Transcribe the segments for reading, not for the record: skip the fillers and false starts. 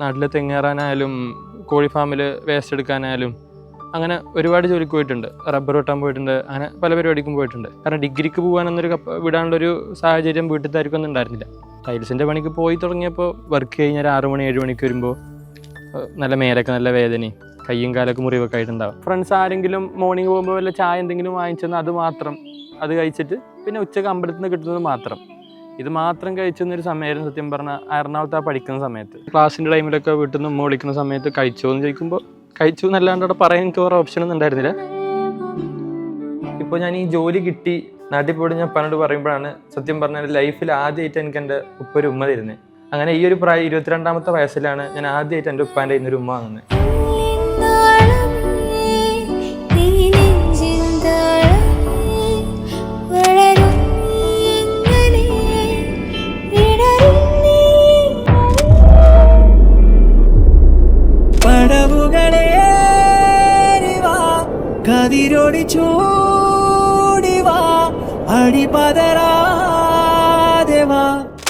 നാട്ടിൽ തെങ്ങേറാനായാലും കോഴി ഫാമിൽ വേസ്റ്റ് എടുക്കാനായാലും അങ്ങനെ ഒരുപാട് ജോലിക്ക് പോയിട്ടുണ്ട്. റബ്ബർ വെട്ടാൻ പോയിട്ടുണ്ട്. അങ്ങനെ പല പരിപാടിക്കും പോയിട്ടുണ്ട്. കാരണം ഡിഗ്രിക്ക് പോകാനൊന്നൊരു വിടാനുള്ളൊരു സാഹചര്യം വീട്ടിലത്താർക്കൊന്നും ഉണ്ടായിരുന്നില്ല. ടൈൽസിൻ്റെ പണിക്ക് പോയി തുടങ്ങിയപ്പോൾ വർക്ക് കഴിഞ്ഞാൽ 6 മണി 7 മണിക്ക് വരുമ്പോൾ നല്ല മേലൊക്കെ നല്ല വേദനയും കയ്യും കാലൊക്കെ മുറിവൊക്കെ ആയിട്ടുണ്ടാവും. ഫ്രണ്ട്സ് ആരെങ്കിലും മോർണിംഗ് പോകുമ്പോൾ വല്ല ചായ എന്തെങ്കിലും വാങ്ങിച്ചെന്ന് അത് മാത്രം അത് കഴിച്ചിട്ട് പിന്നെ ഉച്ചക്ക് അമ്പലത്തിൽ നിന്ന് കിട്ടുന്നത് മാത്രം ഇത് മാത്രം കഴിച്ചെന്നൊരു സമയമായിരുന്നു സത്യം പറഞ്ഞാൽ. എറണാകുളത്ത് പഠിക്കുന്ന സമയത്ത് ക്ലാസ്സിൻ്റെ ടൈമിലൊക്കെ വീട്ടിൽ നിന്ന് ഉമ്മ വിളിക്കുന്ന സമയത്ത് കഴിച്ചോ എന്ന് ചോദിക്കുമ്പോൾ കഴിച്ചു എന്നല്ലാണ്ട് അവിടെ പറയാൻ എനിക്ക് വേറെ ഓപ്ഷനൊന്നും ഉണ്ടായിരുന്നില്ല. ഇപ്പോൾ ഞാൻ ഈ ജോലി കിട്ടി നാട്ടിൽ പോയിട്ട് ഞാൻ ഉപ്പാനോട് പറയുമ്പോഴാണ് സത്യം പറഞ്ഞാൽ ലൈഫിൽ ആദ്യമായിട്ട് എനിക്ക് എൻ്റെ ഉപ്പ ഒരു ഉമ്മ തരുന്നത്. അങ്ങനെ ഈ ഒരു 22ാമത്തെ വയസ്സിലാണ് ഞാൻ ആദ്യമായിട്ട് എൻ്റെ ഉപ്പാൻ്റെ ഇന്നൊരു ഉമ്മ വാങ്ങുന്നത്.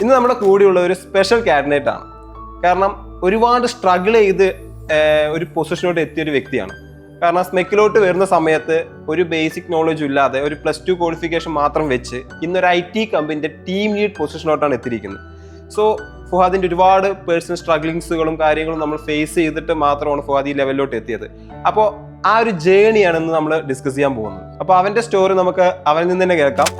ഇന്ന് നമ്മുടെ കൂടെയുള്ള ഒരു സ്പെഷ്യൽ കാൻഡിഡേറ്റ് ആണ്. കാരണം ഒരുപാട് സ്ട്രഗിൾ ചെയ്ത് ഒരു പൊസിഷനോട്ട് എത്തിയ ഒരു വ്യക്തിയാണ്. കാരണം സ്മെക്കിലോട്ട് വരുന്ന സമയത്ത് ഒരു ബേസിക് നോളജ് ഇല്ലാതെ ഒരു +2 ക്വാളിഫിക്കേഷൻ മാത്രം വെച്ച് ഇന്നൊരു IT കമ്പനിയുടെ ടീം ലീഡ് പൊസിഷനോട്ടാണ് എത്തിയിരിക്കുന്നത്. സോ ഫുഹാദിൻ്റെ ഒരുപാട് പേഴ്സണൽ സ്ട്രഗ്ലിങ്സുകളും കാര്യങ്ങളും നമ്മൾ ഫേസ് ചെയ്തിട്ട് മാത്രമാണ് ഫുഹാദ് ഈ ലെവലിലോട്ട് എത്തിയത്. അപ്പോൾ ആ ഒരു ജേണിയാണെന്ന് നമ്മൾ ഡിസ്കസ് ചെയ്യാൻ പോകുന്നത്. അപ്പോൾ അവൻ്റെ സ്റ്റോറി നമുക്ക് അവനിൽ നിന്ന് തന്നെ കേൾക്കാം.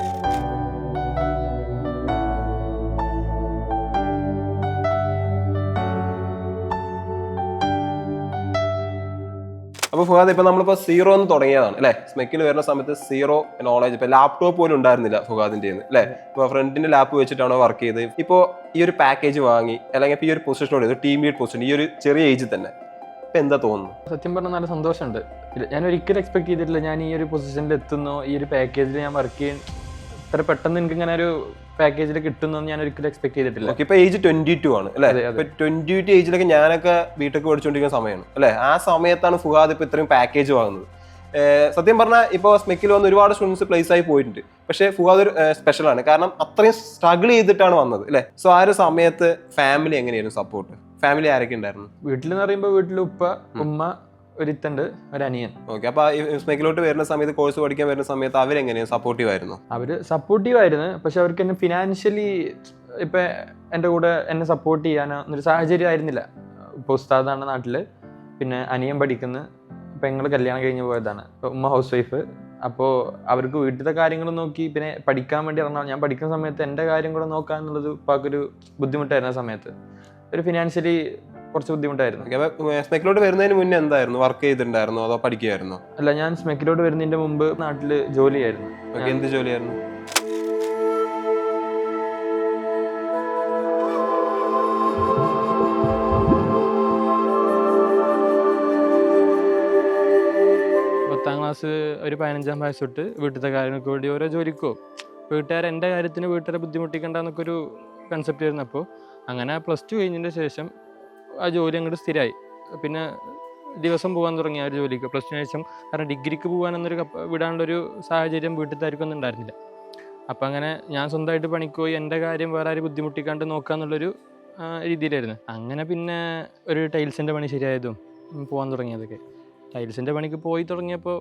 അപ്പോൾ ഫുഹാദ് ഇപ്പോൾ നമ്മളിപ്പോൾ 0 എന്ന് തുടങ്ങിയതാണ് അല്ലേ? സ്മെക്കിൽ വരുന്ന സമയത്ത് 0 നോളജ്, ഇപ്പോൾ ലാപ്ടോപ്പ് പോലും ഉണ്ടായിരുന്നില്ല ഫുഹാദിൻ്റെ അല്ലേ? ഇപ്പോൾ ഫ്രണ്ടിൻ്റെ ലാപ്പ് വെച്ചിട്ടാണോ വർക്ക് ചെയ്ത് ഇപ്പോൾ ഈ ഒരു പാക്കേജ് വാങ്ങി അല്ലെങ്കിൽ ഇപ്പോൾ ഈ ഒരു പൊസിഷനോട് ടീം ലീഡ് പൊസിഷൻ ഈ ഒരു ചെറിയ ഏജിൽ തന്നെ ഇപ്പം എന്താ തോന്നുന്നു? സത്യം പറഞ്ഞാൽ നല്ല സന്തോഷമുണ്ട്. ഞാൻ ഒരിക്കലും എക്സ്പെക്ട് ചെയ്തിട്ടില്ല ഞാൻ ഈ ഒരു പൊസിഷനിൽ എത്തുന്നു, ഈ ഒരു പാക്കേജിൽ ഞാൻ വർക്ക് ചെയ്യും, ഇത്ര പെട്ടെന്ന് എനിക്ക് ഇങ്ങനെ ഒരു പാക്കേജിൽ കിട്ടുന്നു ഞാൻ ഒരിക്കലും എക്സ്പെക്ട് ചെയ്തിട്ടില്ല. ഇപ്പൊ ഏജ് 22 ആണ് അല്ലേ? ഇപ്പൊ 22 ഏജിലൊക്കെ ഞാനൊക്കെ ബിടെക് പഠിച്ചുകൊണ്ടിരിക്കുന്ന സമയമാണ് അല്ലെ? ആ സമയത്താണ് ഫുഹാദ് ഇപ്പൊ ഇത്രയും പാക്കേജ് വാങ്ങുന്നത്. സത്യം പറഞ്ഞാൽ ഇപ്പോൾ സ്മെക്കിൽ വന്ന് ഒരുപാട് സ്റ്റുഡൻസ് പ്ലേസ് ആയി പോയിട്ടുണ്ട്. പക്ഷേ ഫുഹാദ് ഒരു സ്പെഷ്യലാണ്. കാരണം അത്രയും സ്ട്രഗിൾ ചെയ്തിട്ടാണ് വന്നത് അല്ലേ? സോ ആ ഒരു സമയത്ത് ഫാമിലി എങ്ങനെയായിരുന്നു സപ്പോർട്ട്? ഫാമിലി ആരൊക്കെ ഉണ്ടായിരുന്നു? വീട്ടിലെന്ന് പറയുമ്പോൾ വീട്ടിൽ ഉപ്പ, ഉമ്മ, ഒരുത്തണ്ട്, ഒരനിയൻ. ഓക്കെ. അപ്പൊ സ്മെക്കിലോട്ട് വരുന്ന സമയത്ത്, കോഴ്സ് പഠിക്കാൻ വരുന്ന സമയത്ത് അവരെങ്ങനെയാണ് സപ്പോർട്ടീവ് ആയിരുന്നു? അവര് സപ്പോർട്ടീവ് ആയിരുന്നു. പക്ഷെ അവർക്ക് എന്നെ ഫിനാൻഷ്യലി ഇപ്പൊ എൻ്റെ കൂടെ എന്നെ സപ്പോർട്ട് ചെയ്യാനോ ഒരു സാഹചര്യം ആയിരുന്നില്ല. ഇപ്പോൾ ഉസ്താദാണ് നാട്ടില്, പിന്നെ അനിയൻ പഠിക്കുന്നു, പെങ്ങൾ കല്യാണം കഴിഞ്ഞ് പോയതാണ്, ഉമ്മ ഹൗസ് വൈഫ്. അപ്പോൾ അവർക്ക് വീട്ടിലത്തെ കാര്യങ്ങൾ നോക്കി പിന്നെ പഠിക്കാൻ വേണ്ടി ഇറങ്ങാം. ഞാൻ പഠിക്കുന്ന സമയത്ത് എൻ്റെ കാര്യം കൂടെ നോക്കുക എന്നുള്ളത് ഉപ്പാക്കൊരു ബുദ്ധിമുട്ടായിരുന്നു. ആ സമയത്ത് ഒരു ഫിനാൻഷ്യലി കുറച്ച് ബുദ്ധിമുട്ടായിരുന്നു. സ്മെക്കിലോട്ട് വരുന്നതിന് മുന്നേ എന്തായിരുന്നു? വർക്ക് ചെയ്തിട്ടുണ്ടായിരുന്നോ അതോ പഠിക്കുകയായിരുന്നോ? അല്ല, ഞാൻ സ്മെക്കിലോട്ട് വരുന്നതിന്റെ മുമ്പ് നാട്ടില് ജോലിയായിരുന്നു. എന്ത് ജോലിയായിരുന്നു? പത്താം ക്ലാസ് ഒരു 15ാം വയസ്സ് തൊട്ട് വീട്ടിലത്തെ കാര്യങ്ങൾക്ക് വേണ്ടി ഓരോ ജോലിക്കോ, വീട്ടുകാർ എൻ്റെ കാര്യത്തിന് വീട്ടുകാരെ ബുദ്ധിമുട്ടിക്കണ്ടെന്നൊക്കെ ഒരു കൺസെപ്റ്റ് ആയിരുന്നു. അപ്പോൾ അങ്ങനെ +2 കഴിഞ്ഞതിൻ്റെ ശേഷം ആ ജോലി അങ്ങോട്ട് സ്ഥിരമായി. പിന്നെ ദിവസം പോകാൻ തുടങ്ങി ആ ഒരു ജോലിക്ക് +2 ശേഷം. കാരണം ഡിഗ്രിക്ക് പോകാനൊന്നൊരു വിടാനുള്ളൊരു സാഹചര്യം വീട്ടിലത്താർക്കൊന്നും ഉണ്ടായിരുന്നില്ല. അപ്പം അങ്ങനെ ഞാൻ സ്വന്തമായിട്ട് പണിക്ക് പോയി എൻ്റെ കാര്യം വേറെ ആരും ബുദ്ധിമുട്ടിക്കാണ്ട് നോക്കാന്നുള്ളൊരു രീതിയിലായിരുന്നു. അങ്ങനെ പിന്നെ ഒരു ടൈൽസിൻ്റെ പണി ശരിയായതും പോകാൻ തുടങ്ങിയതൊക്കെ. ടൈൽസിൻ്റെ പണിക്ക് പോയി തുടങ്ങിയപ്പോൾ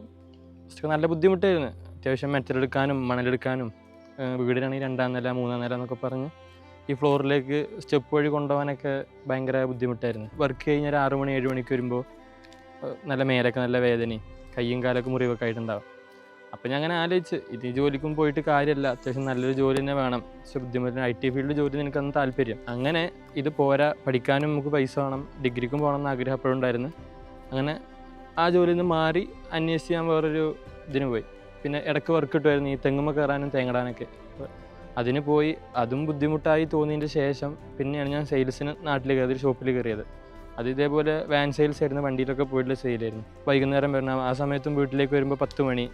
നല്ല ബുദ്ധിമുട്ടായിരുന്നു. അത്യാവശ്യം മെറ്റലെടുക്കാനും മണലെടുക്കാനും, വീടിനാണെങ്കിൽ 2ാം നില 3ാം നില എന്നൊക്കെ പറഞ്ഞ് ഈ ഫ്ലോറിലേക്ക് സ്റ്റെപ്പ് വഴി കൊണ്ടുപോകാനൊക്കെ ഭയങ്കര ബുദ്ധിമുട്ടായിരുന്നു. വർക്ക് കഴിഞ്ഞാൽ 6 മണി 7 മണിക്ക് വരുമ്പോൾ നല്ല മേലൊക്കെ നല്ല വേദനയും കയ്യും കാലൊക്കെ മുറിവൊക്കെ ആയിട്ടുണ്ടാവും. അപ്പോൾ ഞാൻ അങ്ങനെ ആലോചിച്ച് ഇത് ഈ ജോലിക്കും പോയിട്ട് കാര്യമല്ല, അത്യാവശ്യം നല്ലൊരു ജോലി തന്നെ വേണം. പക്ഷേ ബുദ്ധിമുട്ടിന് IT ഫീൽഡ് ജോലി എനിക്കന്ന് താല്പര്യം. അങ്ങനെ ഇത് പോരാ, പഠിക്കാനും നമുക്ക് പൈസ വേണം, ഡിഗ്രിക്കും പോകണം എന്ന് ആഗ്രഹം എപ്പോഴും ഉണ്ടായിരുന്നു. അങ്ങനെ ആ ജോലിയിൽ നിന്ന് മാറി അന്വേഷിച്ച് ഞാൻ വേറൊരു ഇതിന് പോയി. പിന്നെ ഇടയ്ക്ക് വർക്ക് കിട്ടുമായിരുന്നു ഈ തെങ്ങുമ്മ കയറാനും തേങ്ങടാനൊക്കെ. അതിന് പോയി, അതും ബുദ്ധിമുട്ടായി തോന്നിയതിൻ്റെ ശേഷം പിന്നെയാണ് ഞാൻ സെയിൽസിന് നാട്ടിൽ കയറി ഷോപ്പിൽ കയറിയത്. അത് ഇതേപോലെ വാൻ സെയിൽസ് ആയിരുന്നു, വണ്ടിയിലൊക്കെ പോയിട്ടുള്ള സെയിലായിരുന്നു. വൈകുന്നേരം വരണം, ആ സമയത്തും വീട്ടിലേക്ക് വരുമ്പോൾ 10 മണി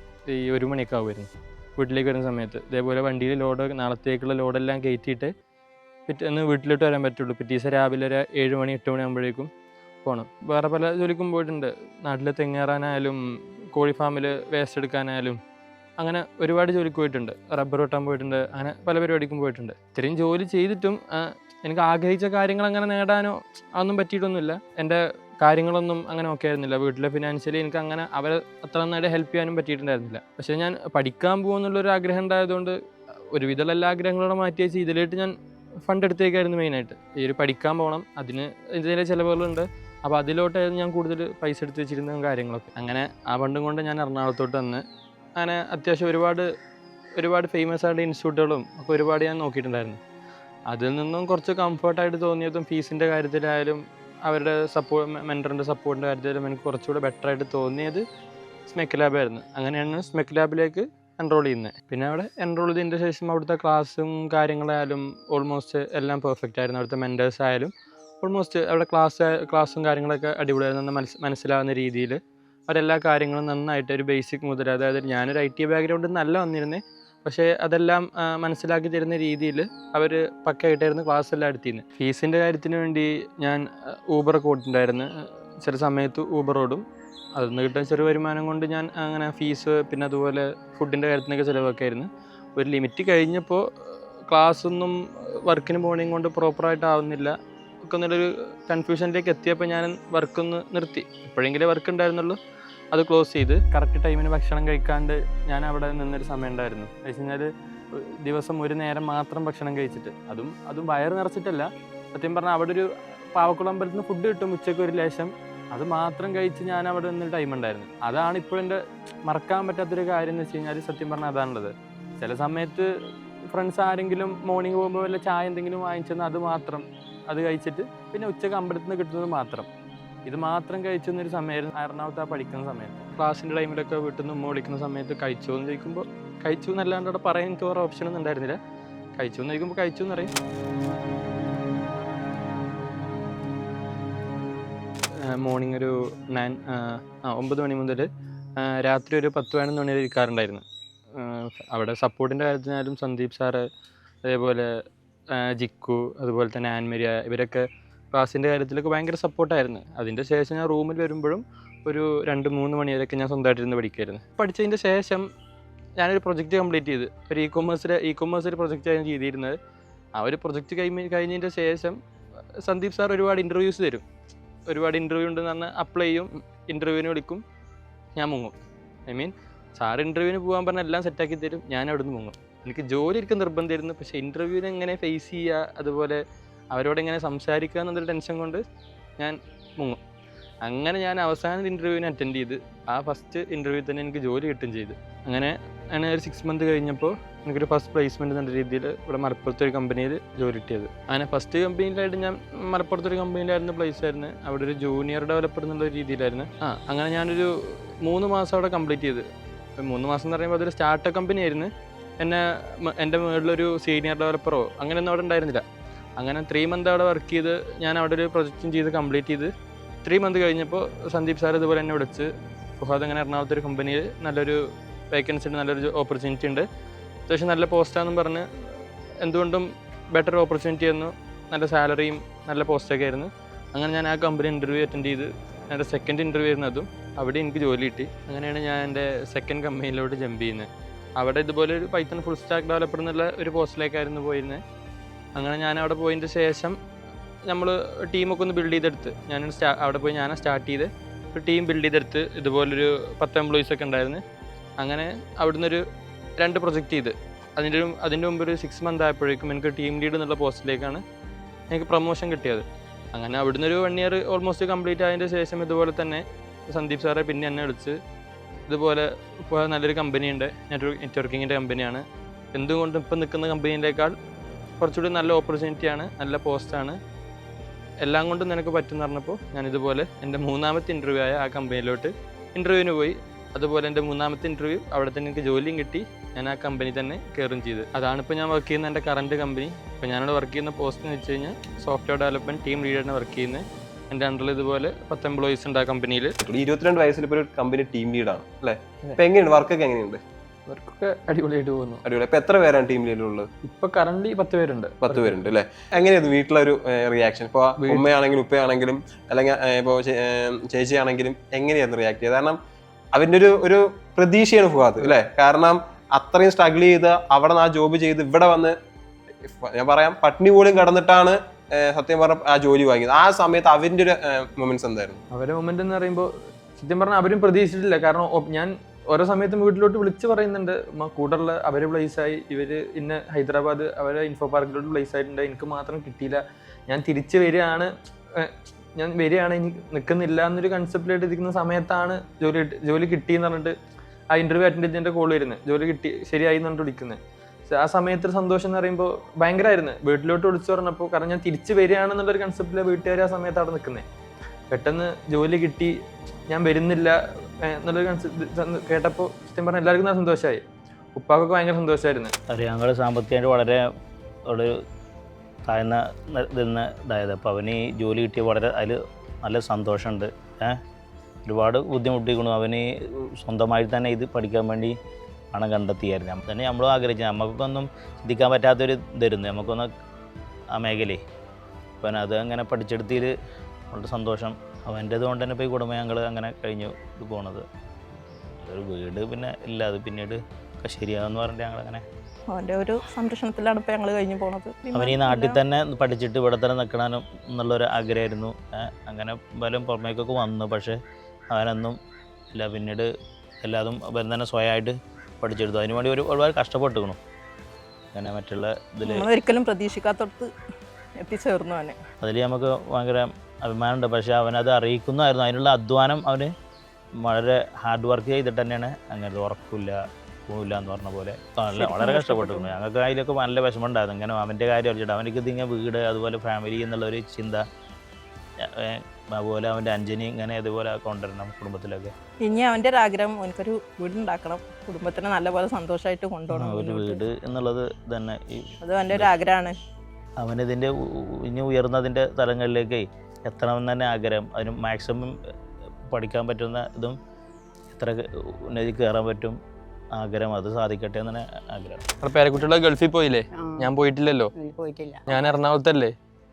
1 മണിയൊക്കെ ആവുമായിരുന്നു. വീട്ടിലേക്ക് വരുന്ന സമയത്ത് ഇതേപോലെ വണ്ടിയിൽ ലോഡ്, നാളത്തേക്കുള്ള ലോഡെല്ലാം കയറ്റിയിട്ട് പിറ്റേന്ന് വീട്ടിലോട്ട് വരാൻ പറ്റുള്ളൂ. പിറ്റേ ദിവസം രാവിലെ ഒരു 7 മണി 8 മണി ആകുമ്പോഴേക്കും പോകണം. വേറെ പല ജോലിക്കും പോയിട്ടുണ്ട്. നാട്ടിൽ തെങ്ങേറാനായാലും കോഴി ഫാമിൽ വേസ്റ്റ് എടുക്കാനായാലും അങ്ങനെ ഒരുപാട് ജോലിക്ക് പോയിട്ടുണ്ട്, റബ്ബർ വെട്ടാൻ പോയിട്ടുണ്ട്, അങ്ങനെ പല പരിപാടിക്കും പോയിട്ടുണ്ട്. ഇത്രയും ജോലി ചെയ്തിട്ടും എനിക്ക് ആഗ്രഹിച്ച കാര്യങ്ങൾ അങ്ങനെ നേടാനോ അതൊന്നും പറ്റിയിട്ടൊന്നുമില്ല. എൻ്റെ കാര്യങ്ങളൊന്നും അങ്ങനെ ഓക്കെ ആയിരുന്നില്ല. വീട്ടിലെ ഫിനാൻഷ്യലി എനിക്ക് അങ്ങനെ അവരെ അത്ര നന്നായിട്ട് ഹെൽപ്പ് ചെയ്യാനും പറ്റിയിട്ടുണ്ടായിരുന്നില്ല. പക്ഷേ ഞാൻ പഠിക്കാൻ പോകുമെന്നുള്ളൊരു ആഗ്രഹം ഉണ്ടായതുകൊണ്ട് ഒരുവിധമുള്ള എല്ലാ ആഗ്രഹങ്ങളോടും മാറ്റി വെച്ച് ഇതിലേക്ക് ഞാൻ ഫണ്ട് എടുത്തേക്കായിരുന്നു മെയിനായിട്ട്. ഈ ഒരു പഠിക്കാൻ പോകണം, അതിന് ഇതിൻ്റെ ചിലവുകളുണ്ട്. അപ്പോൾ അതിലോട്ടായിരുന്നു ഞാൻ കൂടുതൽ പൈസ എടുത്ത് വെച്ചിരുന്ന കാര്യങ്ങളൊക്കെ. അങ്ങനെ ആ ഫണ്ടും കൊണ്ട് ഞാൻ എറണാകുളത്തോട്ട് വന്ന് അങ്ങനെ അത്യാവശ്യം ഒരുപാട് ഫേമസ് ആയിട്ട് ഇൻസ്റ്റിറ്റ്യൂട്ടുകളും ഒക്കെ ഒരുപാട് ഞാൻ നോക്കിയിട്ടുണ്ടായിരുന്നു. അതിൽ നിന്നും കുറച്ച് കംഫർട്ടായിട്ട് തോന്നിയതും ഫീസിൻ്റെ കാര്യത്തിലായാലും അവരുടെ മെൻറ്ററിൻ്റെ സപ്പോർട്ടിൻ്റെ കാര്യത്തിലും എനിക്ക് കുറച്ചുകൂടെ ബെറ്ററായിട്ട് തോന്നിയത് സ്മെക്ക് ലാബായിരുന്നു. അങ്ങനെയാണ് സ്മെക്ക് ലാബിലേക്ക് എൻറോൾ ചെയ്യുന്നത്. പിന്നെ അവിടെ എൻറോൾ ചെയ്തതിൻ്റെ ശേഷം അവിടുത്തെ ക്ലാസ്സും കാര്യങ്ങളായാലും ഓൾമോസ്റ്റ് എല്ലാം പെർഫെക്റ്റ് ആയിരുന്നു. അവിടുത്തെ മെൻറ്റേഴ്സ് ആയാലും ഓൾമോസ്റ്റ് അവിടെ ക്ലാസ്സും കാര്യങ്ങളൊക്കെ അടിപൊളിയായിരുന്നു. മനസ്സിലാവുന്ന രീതിയിൽ അവരെല്ലാ കാര്യങ്ങളും നന്നായിട്ട് ഒരു ബേസിക് മുതൽ, അതായത് ഞാനൊരു IT ബാക്ക്ഗ്രൗണ്ടിൽ നിന്നല്ല വന്നിരുന്നത്, പക്ഷേ അതെല്ലാം മനസ്സിലാക്കി തരുന്ന രീതിയിൽ അവർ പക്കയായിട്ടായിരുന്നു ക്ലാസ് എല്ലാം എടുത്തിരുന്നത്. ഫീസിൻ്റെ കാര്യത്തിന് വേണ്ടി ഞാൻ ഊബറൊക്കെ ഓടിയിട്ടുണ്ടായിരുന്നു. ചില സമയത്ത് ഊബർ ഓടും. അതിൽ നിന്ന് കിട്ടുന്ന ചെറിയ വരുമാനം കൊണ്ട് ഞാൻ അങ്ങനെ ഫീസ് പിന്നെ അതുപോലെ ഫുഡിൻ്റെ കാര്യത്തിനൊക്കെ ചിലവൊക്കെ ആയിരുന്നു. ഒരു ലിമിറ്റ് കഴിഞ്ഞപ്പോൾ ക്ലാസ്സൊന്നും വർക്കിന് പോകണേയും കൊണ്ട് പ്രോപ്പറായിട്ട് ആവുന്നില്ല ഒക്കെ എന്നുള്ളൊരു കൺഫ്യൂഷനിലേക്ക് എത്തിയപ്പോൾ ഞാൻ വർക്കൊന്ന് നിർത്തി. എപ്പോഴെങ്കിലും വർക്ക് ഉണ്ടായിരുന്നുള്ളൂ, അത് ക്ലോസ് ചെയ്ത് കറക്റ്റ് ടൈമിന് ഭക്ഷണം കഴിക്കാണ്ട് ഞാൻ അവിടെ നിന്നൊരു സമയം ഉണ്ടായിരുന്നു. എന്ന് വെച്ച് കഴിഞ്ഞാൽ ദിവസം ഒരു നേരം മാത്രം ഭക്ഷണം കഴിച്ചിട്ട്, അതും വയറ് നിറച്ചിട്ടല്ല, സത്യം പറഞ്ഞാൽ അവിടെ ഒരു പാവക്കുളം അമ്പലത്തിൽ നിന്ന് ഫുഡ് കിട്ടും ഉച്ചയ്ക്ക് ഒരു ലേശം, അത് മാത്രം കഴിച്ച് ഞാൻ അവിടെ നിന്നൊരു ടൈം ഉണ്ടായിരുന്നു. അതാണ് ഇപ്പോൾ എൻ്റെ മറക്കാൻ പറ്റാത്തൊരു കാര്യം എന്ന് വെച്ച് കഴിഞ്ഞാൽ, സത്യം പറഞ്ഞാൽ അതാണുള്ളത്. ചില സമയത്ത് ഫ്രണ്ട്സ് ആരെങ്കിലും മോർണിംഗ് പോകുമ്പോൾ വല്ല ചായ എന്തെങ്കിലും വാങ്ങിച്ചെന്ന് അത് കഴിച്ചിട്ട് പിന്നെ ഉച്ചയ്ക്ക് അമ്പലത്തിൽ നിന്ന് കിട്ടുന്നത് മാത്രം, ഇത് മാത്രം കഴിച്ചെന്നൊരു സമയമായിരുന്നു എറണാകുളത്ത് ആ പഠിക്കുന്ന സമയത്ത്. ക്ലാസ്സിൻ്റെ ടൈമിലൊക്കെ വീട്ടിൽ നിന്ന് ഉമ്മ വിളിക്കുന്ന സമയത്ത് കഴിച്ചോ എന്ന് ചോദിക്കുമ്പോൾ കഴിച്ചു എന്നല്ലാണ്ട് അവിടെ പറയാൻ എനിക്ക് വേറെ ഓപ്ഷനൊന്നും ഉണ്ടായിരുന്നില്ല. കഴിച്ചു എന്ന് ചോദിക്കുമ്പോൾ കഴിച്ചു എന്ന് പറയും. മോർണിംഗ് ഒരു 9 മണി മുതൽ രാത്രി ഒരു 10-11 മണി വരെ ഇരിക്കാറുണ്ടായിരുന്നു. അവിടെ സപ്പോർട്ടിൻ്റെ കാര്യത്തിനായാലും സന്ദീപ് സാറ്, അതേപോലെ ജിക്കു, അതുപോലെ തന്നെ ആൻമരിയ, ഇവരൊക്കെ ക്ലാസ്സിൻ്റെ കാര്യത്തിലൊക്കെ ഭയങ്കര സപ്പോർട്ടായിരുന്നു. അതിൻ്റെ ശേഷം ഞാൻ റൂമിൽ വരുമ്പോഴും ഒരു 2-3 മണി വരെയൊക്കെ ഞാൻ സ്വന്തമായിട്ടിരുന്ന് പഠിക്കുമായിരുന്നു. പഠിച്ചതിൻ്റെ ശേഷം ഞാനൊരു പ്രൊജക്റ്റ് കംപ്ലീറ്റ് ചെയ്ത്, ഒരു ഇ-കൊമേഴ്സ് ഒരു പ്രൊജക്റ്റായിരുന്നു ചെയ്തിരുന്നത്. ആ ഒരു പ്രൊജക്റ്റ് കഴിഞ്ഞതിൻ്റെ ശേഷം സന്ദീപ് സാർ ഒരുപാട് ഇൻ്റർവ്യൂസ് തരും. ഒരുപാട് ഇൻ്റർവ്യൂ ഉണ്ടെന്ന് പറഞ്ഞാൽ അപ്ലൈ ചെയ്യും, ഇൻ്റർവ്യൂവിന് വിളിക്കും, ഞാൻ മുങ്ങും. സാർ ഇൻ്റർവ്യൂവിന് പോകാൻ പറഞ്ഞാൽ എല്ലാം സെറ്റാക്കി തരും, ഞാൻ അവിടെ നിന്ന് മുങ്ങും. എനിക്ക് ജോലി എടുക്കാൻ നിർബന്ധമായിരുന്നു, പക്ഷേ ഇൻ്റർവ്യൂവിനെ എങ്ങനെ ഫേസ് ചെയ്യുക, അതുപോലെ അവരോട് എങ്ങനെ സംസാരിക്കുക എന്നൊരു ടെൻഷൻ കൊണ്ട് ഞാൻ മുങ്ങും. അങ്ങനെ ഞാൻ അവസാന ഇൻ്റർവ്യൂവിന് അറ്റൻഡ് ചെയ്ത് ആ ഫസ്റ്റ് ഇൻ്റർവ്യൂ തന്നെ എനിക്ക് ജോലി കിട്ടുകയും ചെയ്തു. അങ്ങനെ ഒരു 6 മന്ത് കഴിഞ്ഞപ്പോൾ എനിക്കൊരു ഫസ്റ്റ് പ്ലേസ്മെൻറ്റ് എന്ന രീതിയിൽ ഇവിടെ മലപ്പുറത്തൊരു കമ്പനിയിൽ ജോലി കിട്ടിയത്. അങ്ങനെ ഫസ്റ്റ് കമ്പനിയിലായിട്ട് ഞാൻ മലപ്പുറത്തൊരു കമ്പനിയിലായിരുന്നു പ്ലേസ് ആയിരുന്നു. അവിടെ ഒരു ജൂനിയർ ഡെവലപ്പർ എന്നുള്ള രീതിയിലായിരുന്നു. അങ്ങനെ ഞാനൊരു 3 മാസം അവിടെ കംപ്ലീറ്റ് ചെയ്ത്. 3 മാസം എന്ന് പറയുമ്പോൾ അതൊരു സ്റ്റാർട്ടപ്പ് കമ്പനി ആയിരുന്നു. എൻ്റെ മുകളിലൊരു സീനിയർ ഡെവലപ്പറോ അങ്ങനെയൊന്നും അവിടെ ഉണ്ടായിരുന്നില്ല. അങ്ങനെ 3 മന്ത് അവിടെ വർക്ക് ചെയ്ത് ഞാൻ അവിടെ ഒരു പ്രൊജക്റ്റും ചെയ്ത് കംപ്ലീറ്റ് ചെയ്ത് 3 മന്ത് കഴിഞ്ഞപ്പോൾ സന്ദീപ് സാർ ഇതുപോലെ എന്നെ വിളിച്ച്, ഫുഹാദ് അങ്ങനെ എറണാകുളത്തൊരു കമ്പനിയിൽ നല്ലൊരു വേക്കൻസി ഉണ്ട്, നല്ലൊരു ഓപ്പർച്യൂണിറ്റി ഉണ്ട്, അത്യാവശ്യം നല്ല പോസ്റ്റാണെന്നും പറഞ്ഞ് എന്തുകൊണ്ടും ബെറ്റർ ഓപ്പർച്യൂണിറ്റി ആയിരുന്നു, നല്ല സാലറിയും നല്ല പോസ്റ്റൊക്കെ ആയിരുന്നു. അങ്ങനെ ഞാൻ ആ കമ്പനി ഇൻ്റർവ്യൂ അറ്റൻഡ് ചെയ്ത് എൻ്റെ സെക്കൻഡ് ഇൻ്റർവ്യൂ ആയിരുന്നു അതും. അവിടെ എനിക്ക് ജോലി കിട്ടി. അങ്ങനെയാണ് ഞാൻ എൻ്റെ സെക്കൻഡ് കമ്പനിയിലോട്ട് ജമ്പ് ചെയ്യുന്നത്. അവിടെ ഇതുപോലെ ഒരു പൈത്തൺ ഫുൾ സ്റ്റാക്ക് ഡെവലപ്പർ എന്നുള്ള ഒരു പോസ്റ്റിലേക്കായിരുന്നു പോയിരുന്നത്. അങ്ങനെ ഞാൻ അവിടെ പോയതിൻ്റെ ശേഷം നമ്മൾ ടീമൊക്കെ ഒന്ന് ബിൽഡ് ചെയ്തെടുത്ത് അവിടെ പോയി ഞാൻ സ്റ്റാർട്ട് ചെയ്ത് ഒരു ടീം ബിൽഡ് ചെയ്തെടുത്ത്. ഇതുപോലൊരു 10 എംപ്ലോയീസൊക്കെ ഉണ്ടായിരുന്നു. അങ്ങനെ അവിടുന്ന് ഒരു 2 പ്രൊജക്റ്റ് ചെയ്ത് അതിൻ്റെ മുമ്പ് ഒരു 6 മന്ത് ആയപ്പോഴേക്കും എനിക്ക് ടീം ലീഡ് എന്നുള്ള പോസ്റ്റിലേക്കാണ് എനിക്ക് പ്രൊമോഷൻ കിട്ടിയത്. അങ്ങനെ അവിടുന്ന് ഒരു 1 ഇയർ ഓൾമോസ്റ്റ് കംപ്ലീറ്റ് ആയതിൻ്റെ ശേഷം ഇതുപോലെ തന്നെ സന്ദീപ് സാറെ പിന്നെ എന്നെ വിളിച്ച്, ഇതുപോലെ ഇപ്പോൾ നല്ലൊരു കമ്പനിയുണ്ട്, നെറ്റ്വർക്കിങ്ങിൻ്റെ കമ്പനിയാണ്, എന്തുകൊണ്ടും ഇപ്പം നിൽക്കുന്ന കമ്പനിയിലേക്കാൾ കുറച്ചുകൂടി നല്ല ഓപ്പർച്യൂണിറ്റിയാണ്, നല്ല പോസ്റ്റാണ്, എല്ലാം കൊണ്ടും നിനക്ക് പറ്റുമെന്ന് പറഞ്ഞപ്പോൾ ഞാൻ ഇതുപോലെ എൻ്റെ 3ാമത്തെ ഇൻ്റർവ്യൂ ആയ ആ കമ്പനിയിലോട്ട് ഇൻ്റർവ്യൂവിന് പോയി. അതുപോലെ എൻ്റെ 3ാമത്തെ ഇൻ്റർവ്യൂ അവിടെ തന്നെ എനിക്ക് ജോലിയും കിട്ടി, ഞാൻ ആ കമ്പനി തന്നെ കയറുകയും ചെയ്ത്. അതാണിപ്പോൾ ഞാൻ വർക്ക് ചെയ്യുന്ന എൻ്റെ കറണ്ട് കമ്പനി. ഇപ്പോൾ ഞാനവിടെ വർക്ക് ചെയ്യുന്ന പോസ്റ്റ് എന്ന് വെച്ച് കഴിഞ്ഞാൽ സോഫ്റ്റ്വെയർ ഡെവലപ്മെൻറ്റ് ടീം ലീഡറിനെ വർക്ക് ചെയ്യുന്നത്. എൻ്റെ അണ്ടറിൽ ഇതുപോലെ 10 എംപ്ലോയീസ് ഉണ്ട് ആ കമ്പനിയിൽ. 22 വയസ്സിൽ ഇപ്പോൾ ഒരു കമ്പനി ടീം ലീഡാണ് അല്ലേ? അപ്പോൾ എങ്ങനെയുണ്ട് വർക്കൊക്കെ? എങ്ങനെയുണ്ട് വർക്കൊക്കെ? അടിപൊളിയായിട്ട് പോകുന്നു. അടിപൊളി. ഇപ്പോൾ എത്ര പേരാണ് ടീം ലീഡറുള്ളത്? ഇപ്പോൾ കറന്റ് 10 പേരുണ്ട്. 10 പേരുണ്ട് അല്ലേ? എങ്ങനെയായിരുന്നു വീട്ടിലൊരു റിയാക്ഷൻ? ഇപ്പോൾ ഉമ്മയാണെങ്കിലും ഉപ്പയാണെങ്കിലും അല്ലെങ്കിൽ ഇപ്പോൾ ചേച്ചിയാണെങ്കിലും എങ്ങനെയായിരുന്നു റിയാക്ട് ചെയ്തത്? കാരണം അവൻ്റെ ഒരു പ്രതീക്ഷയാണ് ഫുഹാദ് അല്ലേ? കാരണം അത്രയും സ്ട്രഗിൾ ചെയ്ത് അവിടെ നിന്ന് ആ ജോബ് ചെയ്ത് ഇവിടെ വന്ന് ഞാൻ പറയാം പട്ടിണി പോലും കടന്നിട്ടാണ് സത്യം പറഞ്ഞ ആ ജോലി വാങ്ങിയത്. ആ സമയത്ത് അവന്റെ ഒരു മൊമെന്റ്സ് എന്തായിരുന്നു? അവരുടെ മൊമെന്റ് എന്ന് പറയുമ്പോൾ സത്യം പറഞ്ഞാൽ അവരും പ്രതീക്ഷിച്ചിട്ടില്ല. കാരണം ഞാൻ ഓരോ സമയത്തും വീട്ടിലോട്ട് വിളിച്ച് പറയുന്നുണ്ട്, കൂടെയുള്ള അവര് പ്ലേസായി, ഇവര് ഇന്ന് ഹൈദരാബാദ് അവരെ ഇൻഫോ പാർക്കിലോട്ട് പ്ലേസ് ആയിട്ടുണ്ട്, എനിക്ക് മാത്രം കിട്ടിയില്ല, ഞാൻ തിരിച്ച് വരികയാണ്, ഇനി നിൽക്കുന്നില്ല എന്നൊരു കൺസെപ്റ്റിലായിട്ട് ഇരിക്കുന്ന സമയത്താണ് ജോലി കിട്ടിയെന്ന് പറഞ്ഞിട്ട് ആ ഇന്റർവ്യൂ അറ്റൻഡ് ചെയ്തതിന്റെ കോൾ വരുന്നത്, ജോലി കിട്ടി ശരിയായി എന്ന് പറഞ്ഞിട്ട് വിളിക്കുന്നത്. ആ സമയത്തൊരു സന്തോഷം എന്ന് പറയുമ്പോൾ ഭയങ്കരമായിരുന്നു. വീട്ടിലോട്ട് വിളിച്ചു പറഞ്ഞപ്പോൾ, കാരണം ഞാൻ തിരിച്ച് വരികയാണെന്നുള്ളൊരു കൺസെപ്റ്റിലാണ് വീട്ടുകാർ ആ സമയത്ത് അവിടെ നിൽക്കുന്നത്. പെട്ടെന്ന് ജോലി കിട്ടി, ഞാൻ വരുന്നില്ല എന്നുള്ളൊരു കൺസെപ്റ്റ് കേട്ടപ്പോൾ സത്യം പറഞ്ഞാൽ എല്ലാവർക്കും നല്ല സന്തോഷമായി. ഉപ്പാക്കൊക്കെ ഭയങ്കര സന്തോഷമായിരുന്നു. ഞങ്ങൾ സാമ്പത്തികമായിട്ട് വളരെ ഒരു താഴ്ന്ന ഇതായത്. അപ്പോൾ അവന് ഈ ജോലി കിട്ടിയ വളരെ അതിൽ നല്ല സന്തോഷമുണ്ട്. ഒരുപാട് ബുദ്ധിമുട്ടിക്കണം. അവന് സ്വന്തമായിട്ട് തന്നെ ഇത് പഠിക്കാൻ വേണ്ടി പണം കണ്ടെത്തിയായിരുന്നു. തന്നെ നമ്മളും ആഗ്രഹിച്ചു. നമുക്കൊന്നും ചിന്തിക്കാൻ പറ്റാത്തൊരു ഇതായിരുന്നു നമുക്കൊന്ന് ആ മേഖലയെ. അപ്പം അത് അങ്ങനെ പഠിച്ചെടുത്തിൽ വളരെ സന്തോഷം. അവൻ്റേത് കൊണ്ട് തന്നെ ഇപ്പോൾ ഈ കുടുംബം ഞങ്ങൾ അങ്ങനെ കഴിഞ്ഞു ഇത് പോണത്. ഒരു വീട് പിന്നെ ഇല്ല, അത് പിന്നീട് ഒക്കെ ശരിയാകുമെന്ന് പറഞ്ഞിട്ട് ഞങ്ങളങ്ങനെ അവൻ്റെ ഒരു സംരക്ഷണത്തിലാണ് ഇപ്പോൾ ഞങ്ങൾ കഴിഞ്ഞു പോണത്. അവൻ ഈ നാട്ടിൽ തന്നെ പഠിച്ചിട്ട് ഇവിടെ തന്നെ നിൽക്കണം എന്നുള്ളൊരു ആഗ്രഹമായിരുന്നു. അങ്ങനെ പലരും പുറമേക്കൊക്കെ വന്നു, പക്ഷേ അവനൊന്നും ഇല്ല. പിന്നീട് എല്ലാതും അവൻ തന്നെ സ്വയമായിട്ട് പഠിച്ചെടുത്തു. അതിനുവേണ്ടി ഒരുപാട് കഷ്ടപ്പെട്ടിരിക്കണം. അങ്ങനെ മറ്റുള്ള ഇതിൽ ഒരിക്കലും പ്രതീക്ഷിക്കാത്തടത്ത് എത്തിച്ചേർന്നു അവനെ. അതിൽ നമുക്ക് ഭയങ്കര അഭിമാനമുണ്ട്. പക്ഷേ അവനത് അറിയിക്കുന്നതായിരുന്നു. അതിനുള്ള അധ്വാനം അവന് വളരെ ഹാർഡ് വർക്ക് ചെയ്തിട്ട് തന്നെയാണ്. അങ്ങനെ ഉറക്കില്ല പോവില്ല എന്ന് പറഞ്ഞ പോലെ വളരെ കഷ്ടപ്പെട്ടിരുന്നു. ഞങ്ങൾക്ക് അതിലൊക്കെ നല്ല വിഷമം ഉണ്ടായിരുന്നു. ഇങ്ങനെ അവൻ്റെ കാര്യം അറിയിച്ചിട്ട് അവനക്ക് ഇതിങ്ങനെ വീട് അതുപോലെ ഫാമിലി എന്നുള്ളൊരു ചിന്ത, അതുപോലെ അവൻ്റെ അഞ്ജനി ഇങ്ങനെ ഇതുപോലെ കൊണ്ടുവരണം കുടുംബത്തിലൊക്കെ. ഇനി അവൻ്റെ ഒരു ആഗ്രഹം എനിക്കൊരു വീടുണ്ടാക്കണം, കുടുംബത്തിനെ നല്ലപോലെ സന്തോഷമായിട്ട് കൊണ്ടുപോകണം. ഒരു വീട് എന്നുള്ളത് തന്നെ അത് അവൻ്റെ ഒരു ആഗ്രഹമാണ്. അവനിതിൻ്റെ ഇനി ഉയർന്നതിൻ്റെ തലങ്ങളിലേക്ക് എത്തണമെന്ന് തന്നെ ആഗ്രഹം. അതിന് മാക്സിമം പഠിക്കാൻ പറ്റുന്ന ഇതും എത്ര ഉന്നതി കയറാൻ പറ്റും ആഗ്രഹം, അത് സാധിക്കട്ടെ എന്നാണ് ആഗ്രഹം. പേരക്കുട്ടികളെ ഗൾഫിൽ പോയില്ലേ? ഞാൻ പോയിട്ടില്ലല്ലോ. പോയിട്ടില്ല. ഞാൻ എറണാകുളത്തല്ലേ.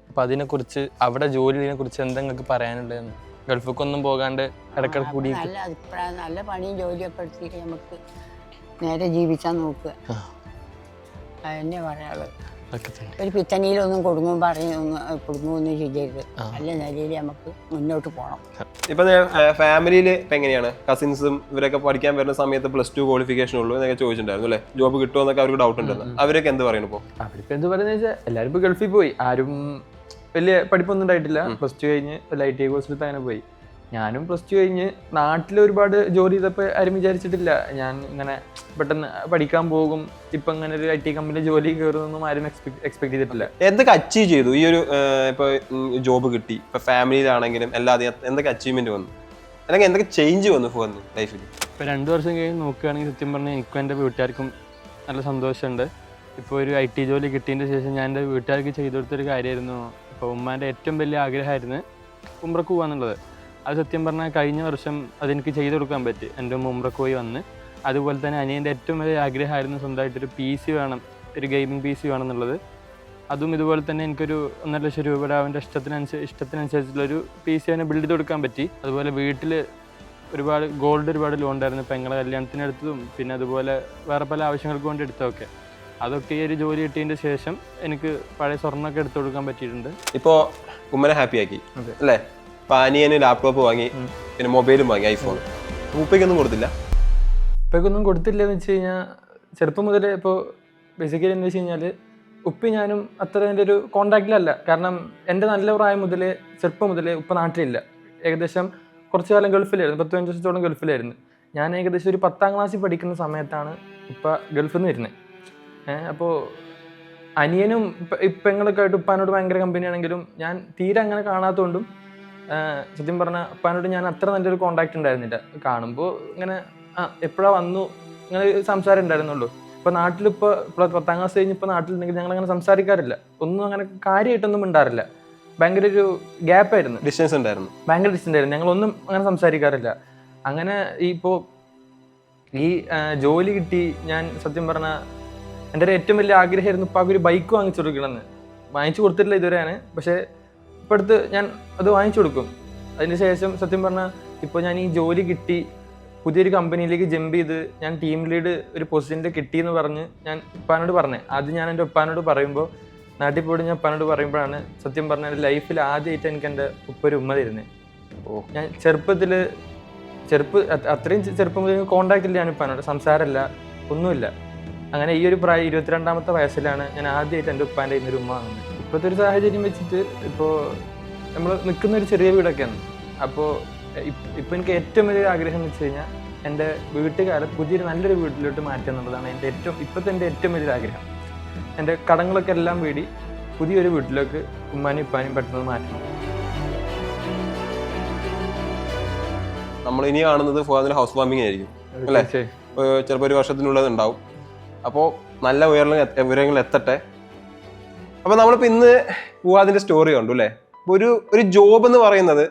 അപ്പൊ അതിനെ കുറിച്ച്, അവിടെ ജോലിയെ കുറിച്ച് എന്താ നിങ്ങൾക്ക് പറയാനുള്ളതെന്ന്? ഗൾഫിക്കൊന്നും പോകാണ്ട് ഇടക്കിടക്ക് കൂടി നല്ല പണിയും ജോലിയൊക്കെ എടുത്തിട്ട് നമുക്ക് നേരെ ജീവിച്ചാൽ നോക്കുക, അതന്നെ പറയാനുള്ളത്. ഒരു പിത്തനിയിലൊന്നും കുടുങ്ങുമൊന്നും ചെയ്യരുത്. നല്ല നിലയിൽ നമുക്ക് മുന്നോട്ട് പോകണം. ഇപ്പൊ ഫാമിലിയിൽ ഇപ്പൊ എങ്ങനെയാണ്? കസിൻസും ഇവരൊക്കെ പഠിക്കാൻ വരുന്ന സമയത്ത് +2 ക്വാളിഫിക്കേഷൻ ഉള്ളൂ എന്നൊക്കെ ചോദിച്ചിട്ടുണ്ടായിരുന്നു അല്ലേ? ജോബ് കിട്ടുമോ എന്നൊക്കെ അവർക്ക് ഡൗട്ട് ഉണ്ടായിരുന്നു. അവരൊക്കെ എന്ത് പറയുന്നു ഇപ്പോൾ? അവരിപ്പോ എന്ത് പറയുന്നത് വെച്ചാൽ എല്ലാവരും ഇപ്പൊ ഗൾഫിൽ പോയി. ആരും വലിയ പഠിപ്പൊന്നും ഉണ്ടായിട്ടില്ല. +2 കഴിഞ്ഞ് ITI കോഴ്സിൽ അങ്ങനെ പോയി. ഞാനും +2 കഴിഞ്ഞ് നാട്ടിൽ ഒരുപാട് ജോലി ചെയ്തപ്പോൾ ആരും വിചാരിച്ചിട്ടില്ല ഞാൻ ഇങ്ങനെ പെട്ടെന്ന് പഠിക്കാൻ പോകും, ഇപ്പൊ ഇങ്ങനെ ഒരു IT കമ്പനിയിൽ ജോലി കയറുന്നൊന്നും ആരും എക്സ്പെക്ട് ചെയ്തിട്ടില്ല. എന്തൊക്കെ അച്ചീവ് ചെയ്തു ഈ ഒരു ഇപ്പൊ ജോബ് കിട്ടി, ഇപ്പൊ ഫാമിലിയിലാണെങ്കിലും എല്ലാതെയും എന്തൊക്കെ അച്ചീവ്മെന്റ് വന്നു, അല്ലെങ്കിൽ എന്തൊക്കെ ചേഞ്ച് വന്നു ലൈഫിൽ? ഇപ്പൊ 2 വർഷം കഴിഞ്ഞ് നോക്കുകയാണെങ്കിൽ സത്യം പറഞ്ഞാൽ എനിക്കും എൻ്റെ വീട്ടുകാർക്കും നല്ല സന്തോഷമുണ്ട്. ഇപ്പോൾ ഒരു IT ജോലി കിട്ടിയതിൻ്റെ ശേഷം ഞാൻ എൻ്റെ വീട്ടുകാർക്ക് ചെയ്തു കൊടുത്തൊരു കാര്യമായിരുന്നു. ഇപ്പോൾ ഉമ്മാൻ്റെ ഏറ്റവും വലിയ ആഗ്രഹമായിരുന്നു ഉംറക്ക് പോകാന്നുള്ളത്. അത് സത്യം പറഞ്ഞാൽ കഴിഞ്ഞ വർഷം അതെനിക്ക് ചെയ്തു കൊടുക്കാൻ പറ്റി. എൻ്റെ ഉമ്മ ഉംറക്ക് പോയി വന്ന്. അതുപോലെ തന്നെ അനിയൻ്റെ ഏറ്റവും വലിയ ആഗ്രഹമായിരുന്നു സ്വന്തമായിട്ടൊരു PC വേണം, ഒരു ഗെയിമിംഗ് PC വേണം എന്നുള്ളത്. അതും ഇതുപോലെ തന്നെ എനിക്കൊരു 1.5 ലക്ഷം രൂപയുടെ അവൻ്റെ ഇഷ്ടത്തിനനുസരിച്ചുള്ളൊരു PC അവനെ ബിൽഡ് ചെയ്ത് കൊടുക്കാൻ പറ്റി. അതുപോലെ വീട്ടിൽ ഒരുപാട് ലോൺ ഉണ്ടായിരുന്നു. പെങ്ങളെ കല്യാണത്തിനെടുത്തതും പിന്നെ അതുപോലെ വേറെ പല ആവശ്യങ്ങൾക്ക് വേണ്ടി എടുത്തതൊക്കെ. അതൊക്കെ ഈ ഒരു ജോലി കിട്ടിയതിൻ്റെ ശേഷം എനിക്ക് പഴയ സ്വർണ്ണമൊക്കെ എടുത്തു കൊടുക്കാൻ പറ്റിയിട്ടുണ്ട്. ഇപ്പോൾ ഉമ്മനെ ഹാപ്പി ആക്കി അല്ലേ? ഇപ്പം അനിയന് ലാപ്ടോപ്പ് വാങ്ങി, പിന്നെ മൊബൈലും വാങ്ങി, ഐഫോൺ. ഉപ്പയ്ക്കൊന്നും കൊടുത്തില്ല? ഉപ്പയ്ക്കൊന്നും കൊടുത്തില്ലെന്ന് വെച്ച് കഴിഞ്ഞാൽ ചെറുപ്പം മുതലേ ഇപ്പോൾ ബേസിക്കലി എന്താ വെച്ച് കഴിഞ്ഞാൽ ഉപ്പി ഞാനും അത്ര എൻ്റെ ഒരു കോണ്ടാക്റ്റിലല്ല. കാരണം എൻ്റെ നല്ല പ്രായം മുതലേ ചെറുപ്പം മുതലേ ഉപ്പ നാട്ടിലില്ല. ഏകദേശം കുറച്ച് കാലം ഗൾഫിലായിരുന്നു, 10-15 വർഷത്തോളം ഗൾഫിലായിരുന്നു. ഞാൻ ഏകദേശം ഒരു 10ാം ക്ലാസ്സിൽ പഠിക്കുന്ന സമയത്താണ് ഉപ്പ ഗൾഫിൽ നിന്ന് വരുന്നത്. അപ്പോൾ അനിയനും പെങ്ങളൊക്കെ ആയിട്ട് ഉപ്പാനോട് ഭയങ്കര കമ്പനിയാണെങ്കിലും ഞാൻ തീരെ അങ്ങനെ കാണാത്തതുകൊണ്ടും സത്യം പറഞ്ഞാൽ ഉപ്പാനോട് ഞാൻ അത്ര നല്ലൊരു കോണ്ടാക്ട് ഉണ്ടായിരുന്നില്ല. കാണുമ്പോൾ ഇങ്ങനെ എപ്പോഴാണ് വന്നു ഇങ്ങനെ സംസാരം ഉണ്ടായിരുന്നുള്ളൂ. ഇപ്പോൾ നാട്ടിലിപ്പോൾ 10ാം ക്ലാസ് കഴിഞ്ഞ് ഇപ്പോൾ നാട്ടിലുണ്ടെങ്കിൽ ഞങ്ങളങ്ങനെ സംസാരിക്കാറില്ല, ഒന്നും അങ്ങനെ കാര്യമായിട്ടൊന്നും ഉണ്ടാറില്ല. ഭയങ്കര ഒരു ഗ്യാപ്പായിരുന്നു, ഡിസ്റ്റൻസ് ഉണ്ടായിരുന്നു, ഭയങ്കര ഡിസ്റ്റൻസ് ആയിരുന്നു. ഞങ്ങളൊന്നും അങ്ങനെ സംസാരിക്കാറില്ല. അങ്ങനെ ഇപ്പോൾ ഈ ജോലി കിട്ടി, ഞാൻ സത്യം പറഞ്ഞാൽ എൻ്റെ ഒരു ഏറ്റവും വലിയ ആഗ്രഹമായിരുന്നു ഇപ്പോൾ ഒരു ബൈക്ക് വാങ്ങിച്ചു കൊടുക്കണമെന്ന്. വാങ്ങിച്ചു കൊടുത്തിട്ടില്ല ഇതുവരെയാണ്, പക്ഷേ ഇപ്പോൾ അടുത്ത് ഞാൻ അത് വാങ്ങിച്ചു കൊടുക്കും. അതിന് ശേഷം സത്യം പറഞ്ഞാൽ ഇപ്പോൾ ഞാൻ ഈ ജോലി കിട്ടി പുതിയൊരു കമ്പനിയിലേക്ക് ജമ്പ് ചെയ്ത് ഞാൻ ടീം ലീഡ് ഒരു പൊസിഷനിൽ കിട്ടിയെന്ന് പറഞ്ഞ് ഞാൻ ഉപ്പാനോട് പറഞ്ഞത്. ആദ്യം ഞാൻ എൻ്റെ ഉപ്പാനോട് പറയുമ്പോൾ, നാട്ടിൽ പോയിട്ട് ഞാൻ ഉപ്പാനോട് പറയുമ്പോഴാണ് സത്യം പറഞ്ഞാൽ എൻ്റെ ലൈഫിൽ ആദ്യമായിട്ട് എനിക്ക് എൻ്റെ ഉപ്പ ഒരു ഉമ്മ തരുന്നത്. ഞാൻ ചെറുപ്പത്തിൽ അത്രയും ചെറുപ്പം മുതൽ കോണ്ടാക്ട് ഇല്ല ഞാൻ ഉപ്പാനോട്, സംസാരമില്ല, ഒന്നുമില്ല. അങ്ങനെ ഈ ഒരു പ്രായം 22ാമത്തെ വയസ്സിലാണ് ഞാൻ ആദ്യമായിട്ട് എൻ്റെ ഉപ്പാൻ്റെ ഇന്നൊരു ഉമ്മ വാങ്ങുന്നത്. ഇപ്പോഴത്തെ ഒരു സാഹചര്യം വെച്ചിട്ട് ഇപ്പോൾ നമ്മൾ നിൽക്കുന്ന ഒരു ചെറിയ വീടൊക്കെയാണ്. അപ്പോൾ ഇപ്പോൾ എനിക്ക് ഏറ്റവും വലിയ ആഗ്രഹം എന്ന് വെച്ച് കഴിഞ്ഞാൽ എൻ്റെ വീട്ടുകാരെ പുതിയൊരു നല്ലൊരു വീട്ടിലോട്ട് മാറ്റുക എന്നുള്ളതാണ് എൻ്റെ ഇപ്പോഴത്തെ ഏറ്റവും വലിയൊരു ആഗ്രഹം. എൻ്റെ കടങ്ങളൊക്കെ എല്ലാം വീടി പുതിയൊരു വീട്ടിലേക്ക് ഉമ്മാനും ഉപ്പാനും പെട്ടെന്ന് മാറ്റണം. നമ്മൾ ഇനി കാണുന്നത് ഫുആദിന്റെ ഹൗസ് വാമിംഗ് ആയിരിക്കും അല്ലേ? ചിലപ്പോൾ ഒരു വർഷത്തിനുള്ളത് ഉണ്ടാവും. അപ്പോൾ നല്ല ഉയരങ്ങൾ എത്തട്ടെ. അപ്പോൾ നമ്മളിപ്പോൾ ഇന്ന് ഫുആദിന്റെ സ്റ്റോറി കണ്ടു അല്ലേ? ഒരു ജോബ് എന്ന് പറയുന്നത്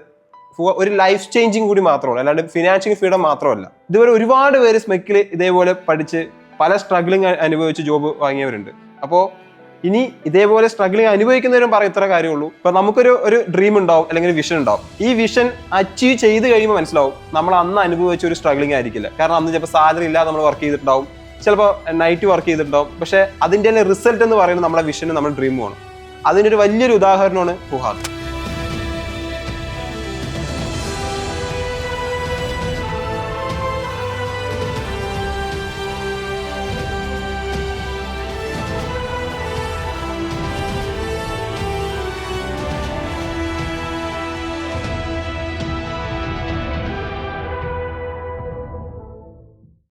ഒരു ലൈഫ് ചേഞ്ചിങ് കൂടി മാത്രമാണ്, അല്ലാണ്ട് ഫിനാൻഷ്യൽ ഫ്രീഡം മാത്രമല്ല. ഇതുവരെ ഒരുപാട് പേര് സ്മെക്കിൽ ഇതേപോലെ പഠിച്ച് പല സ്ട്രഗ്ലിങ് അനുഭവിച്ച് ജോബ് വാങ്ങിയവരുണ്ട്. അപ്പോൾ ഇനി ഇതേപോലെ സ്ട്രഗ്ലിങ് അനുഭവിക്കുന്നവരും പറയും ഇത്ര കാര്യമുള്ളൂ. ഇപ്പൊ നമുക്കൊരു ഡ്രീം ഉണ്ടാവും, അല്ലെങ്കിൽ വിഷൻ ഉണ്ടാവും. ഈ വിഷൻ അച്ചീവ് ചെയ്ത് കഴിയുമ്പോൾ മനസ്സിലാവും നമ്മൾ അന്ന് അനുഭവിച്ച ഒരു സ്ട്രഗ്ലിങ് ആയിരിക്കില്ല. കാരണം അന്ന് ചിലപ്പോൾ സാലറി ഇല്ലാതെ നമ്മൾ വർക്ക് ചെയ്തിട്ടുണ്ടാവും, ചിലപ്പോൾ നൈറ്റ് വർക്ക് ചെയ്തിട്ടുണ്ടാവും. പക്ഷെ അതിൻ്റെ റിസൾട്ട് എന്ന് പറയുന്നത് നമ്മുടെ വിഷനും നമ്മുടെ ഡ്രീമുമാണ്. അതിനൊരു വലിയൊരു ഉദാഹരണമാണ് ഫുആദ്.